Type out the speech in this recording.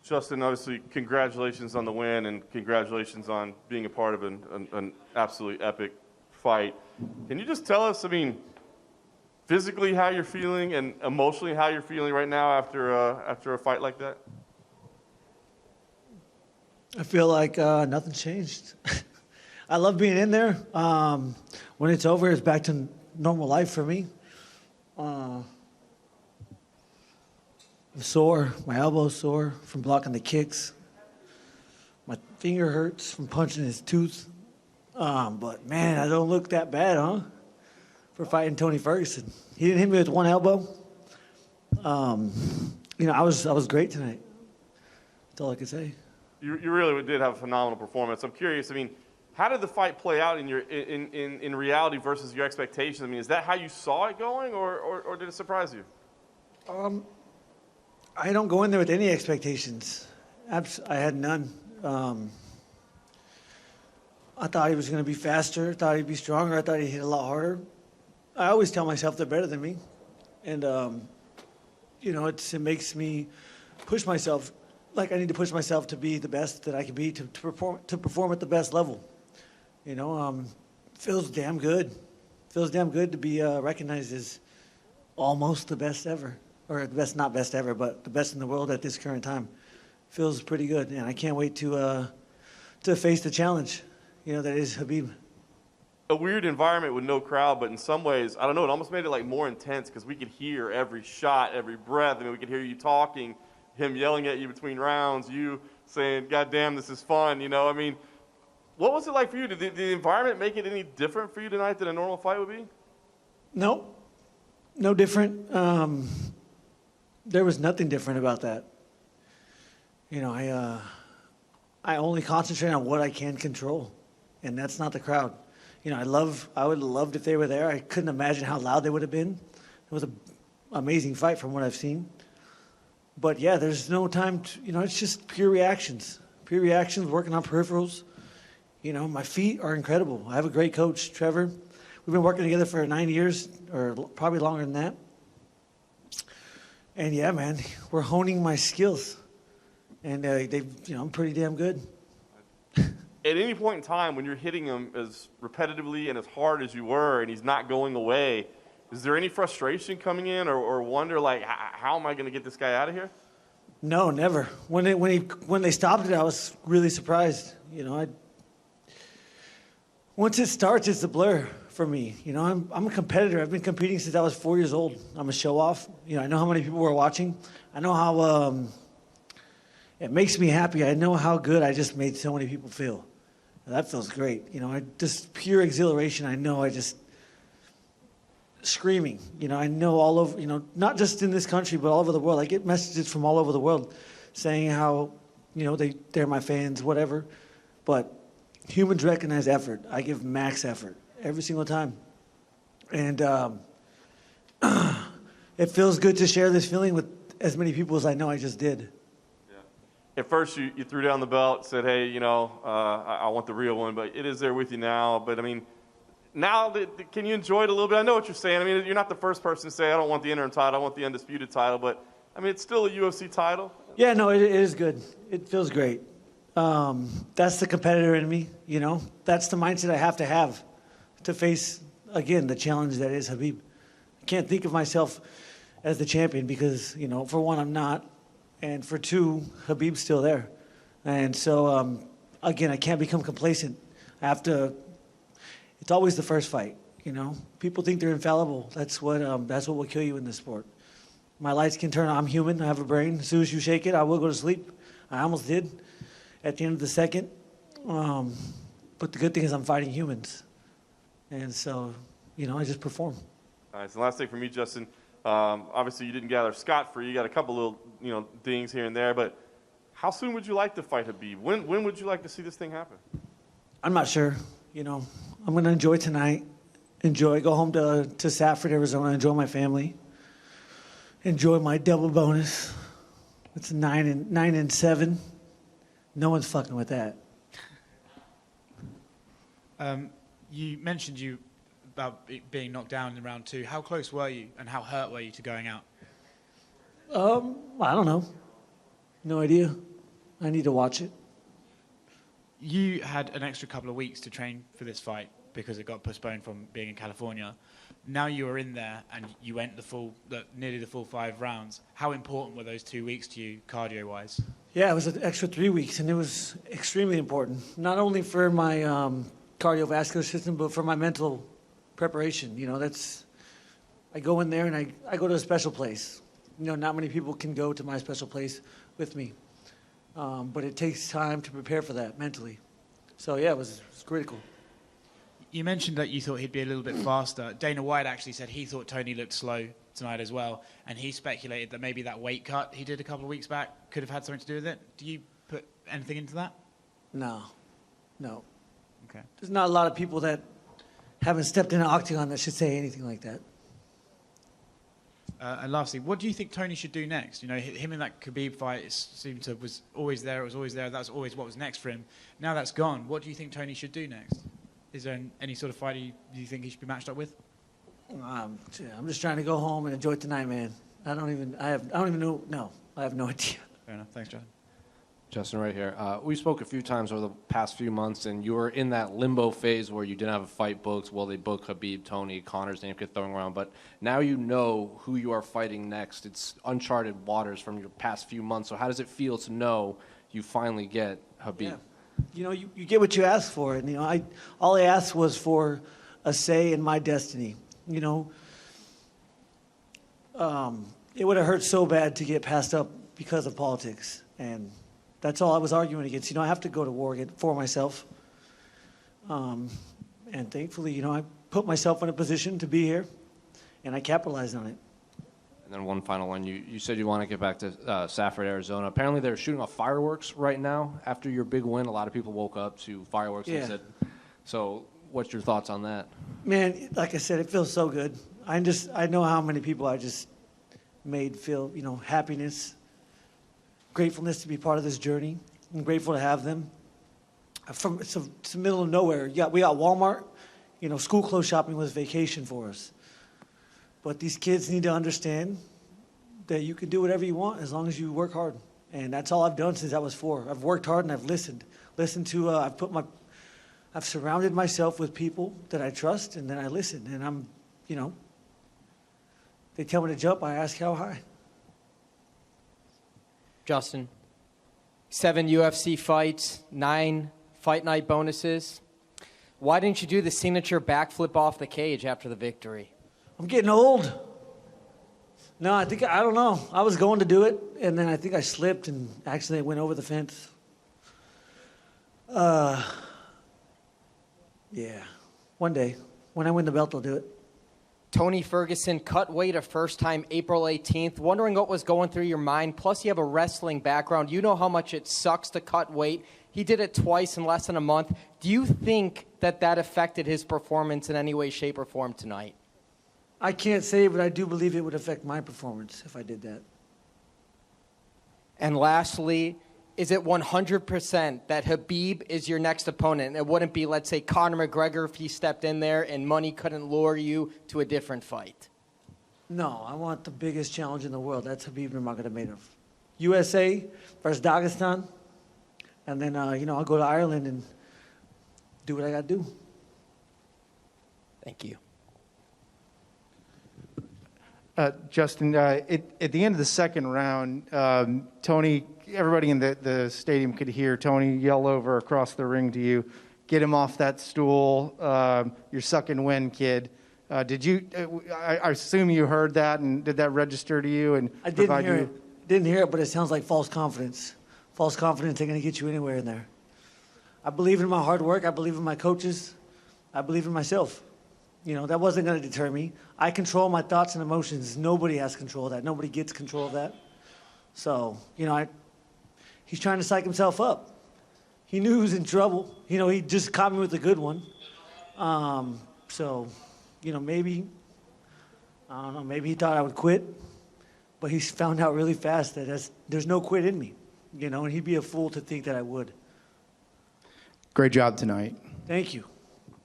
Justin, obviously, congratulations on the win and congratulations on being a part of an absolutely epic fight. Can you just tell us, I mean, physically how you're feeling and emotionally how you're feeling right now after a fight like that? I feel like nothing's changed. I love being in there. When it's over, it's back to normal life for me. I'm sore. My elbow's sore from blocking the kicks. My finger hurts from punching his tooth. But, man, I don't look that bad, huh? For fighting Tony Ferguson. He didn't hit me with one elbow. I was great tonight. That's all I can say. You really did have a phenomenal performance. I'm curious, I mean, how did the fight play out in reality versus your expectations? I mean, is that how you saw it going, or did it surprise you? I don't go in there with any expectations. I had none. I thought he was going to be faster. I thought he'd be stronger. I thought he'd hit a lot harder. I always tell myself they're better than me. And, it makes me push myself like I need to push myself to be the best that I can be, to perform at the best level. Feels damn good. Feels damn good to be recognized as almost the best ever. Or the best, not best ever, but the best in the world at this current time. Feels pretty good. And I can't wait to face the challenge, that is Khabib. A weird environment with no crowd, but in some ways, I don't know, it almost made it like more intense because we could hear every shot, every breath. I mean, we could hear you talking, him yelling at you between rounds, you saying, God damn, this is fun, I mean, what was it like for you? Did the environment make it any different for you tonight than a normal fight would be? No different. There was nothing different about that. I only concentrate on what I can control, and that's not the crowd. I would have loved if they were there. I couldn't imagine how loud they would have been. It was an amazing fight from what I've seen. But, yeah, there's no time to, it's just pure reactions. Pure reactions, working on peripherals. My feet are incredible. I have a great coach, Trevor. We've been working together for 9 years, or probably longer than that. And, yeah, man, we're honing my skills. And I'm pretty damn good. At any point in time when you're hitting him as repetitively and as hard as you were and he's not going away, is there any frustration coming in or wonder, like, how am I going to get this guy out of here? No, never. When they stopped it, I was really surprised. Once it starts, it's a blur for me. I'm a competitor. I've been competing since I was 4 years old. I'm a show-off. I know how many people were watching. I know how it makes me happy. I know how good I just made so many people feel. That feels great. Just pure exhilaration. I know I just screaming. I know all over, not just in this country, but all over the world. I get messages from all over the world saying how, they're my fans, whatever. But humans recognize effort. I give max effort every single time. And it feels good to share this feeling with as many people as I know I just did. At first, you threw down the belt, said, hey, I want the real one, but it is there with you now. But, I mean, now, can you enjoy it a little bit? I know what you're saying. I mean, you're not the first person to say, I don't want the interim title, I want the undisputed title. But, I mean, it's still a UFC title. Yeah, no, it is good. It feels great. That's the competitor in me, That's the mindset I have to face, again, the challenge that is Khabib. I can't think of myself as the champion because, for one, I'm not. And for two, Khabib's still there. And so, again, I can't become complacent. I have to, it's always the first fight, People think they're infallible. That's what will kill you in this sport. My lights can turn on. I'm human. I have a brain. As soon as you shake it, I will go to sleep. I almost did at the end of the second. But the good thing is I'm fighting humans. And so, I just perform. All right, so last thing for me, Justin. Obviously, you didn't gather scot-free. You got a couple little, dings here and there. But how soon would you like to fight Khabib? When would you like to see this thing happen? I'm not sure. I'm going to enjoy tonight. Go home to Safford, Arizona. Enjoy my family. Enjoy my double bonus. It's 9 and 7. No one's fucking with that. You mentioned about being knocked down in round 2. How close were you and how hurt were you to going out? I don't know. No idea. I need to watch it. You had an extra couple of weeks to train for this fight because it got postponed from being in California. Now you were in there and you went nearly the full 5 rounds. How important were those 2 weeks to you, cardio-wise? Yeah, it was an extra 3 weeks, and it was extremely important, not only for my cardiovascular system, but for my mental preparation. I go in there and I go to a special place. Not many people can go to my special place with me, but it takes time to prepare for that mentally. So yeah, it was critical. You mentioned that you thought he'd be a little bit faster. Dana White actually said he thought Tony looked slow tonight as well, and he speculated that maybe that weight cut he did a couple of weeks back could have had something to do with it. Do you put anything into that? No. Okay. There's not a lot of people that haven't stepped in an octagon that should say anything like that. And lastly, what do you think Tony should do next? Him in that Khabib fight was always there. It was always there. That's always what was next for him. Now that's gone. What do you think Tony should do next? Is there any sort of fight you think he should be matched up with? I'm just trying to go home and enjoy tonight, man. I don't even know. No, I have no idea. Fair enough. Thanks, John. Justin, right here. We spoke a few times over the past few months, and you were in that limbo phase where you didn't have a fight booked. Well, they booked Khabib, Tony, Connor's name kept throwing around, but now you know who you are fighting next. It's uncharted waters from your past few months. So how does it feel to know you finally get Khabib? Yeah. You get what you ask for, and all I asked was for a say in my destiny. It would have hurt so bad to get passed up because of politics, and that's all I was arguing against. I have to go to war for myself, and thankfully, I put myself in a position to be here, and I capitalized on it. And then one final one. You said you want to get back to Safford, Arizona. Apparently they're shooting off fireworks right now after your big win. A lot of people woke up to fireworks. Yeah. And said, so what's your thoughts on that? Man, like I said, it feels so good. I know how many people I just made feel, happiness, gratefulness to be part of this journey. I'm grateful to have them. It's the middle of nowhere. We got Walmart. School clothes shopping was vacation for us. But these kids need to understand that you can do whatever you want as long as you work hard. And that's all I've done since I was 4. I've worked hard and I've listened. I've surrounded myself with people that I trust, and then I listen. And they tell me to jump, I ask how high. Justin, 7 UFC fights, 9 fight night bonuses. Why didn't you do the signature backflip off the cage after the victory? I'm getting old. No, I don't know. I was going to do it, and then I think I slipped and accidentally went over the fence. Yeah. One day, when I win the belt, I'll do it. Tony Ferguson cut weight a first time April 18th. Wondering what was going through your mind. Plus, you have a wrestling background. You know how much it sucks to cut weight. He did it twice in less than a month. Do you think that affected his performance in any way, shape, or form tonight? I can't say, but I do believe it would affect my performance if I did that. And lastly, is it 100% that Khabib is your next opponent? It wouldn't be, let's say, Conor McGregor if he stepped in there and money couldn't lure you to a different fight? No, I want the biggest challenge in the world. That's Khabib Nurmagomedov. USA versus Dagestan. And then, I'll go to Ireland and do what I got to do. Thank you. Justin, at the end of the second round, Tony, everybody in the stadium could hear Tony yell over across the ring to you, "Get him off that stool. You're sucking wind, kid." Did you? I assume you heard that, and did that register to you? And I didn't hear it. Didn't hear it, but it sounds like false confidence. False confidence ain't going to get you anywhere in there. I believe in my hard work. I believe in my coaches. I believe in myself. That wasn't going to deter me. I control my thoughts and emotions. Nobody has control of that. Nobody gets control of that. So, he's trying to psych himself up. He knew he was in trouble. He just caught me with a good one. Maybe, I don't know, maybe he thought I would quit. But he found out really fast that there's no quit in me. And he'd be a fool to think that I would. Great job tonight. Thank you.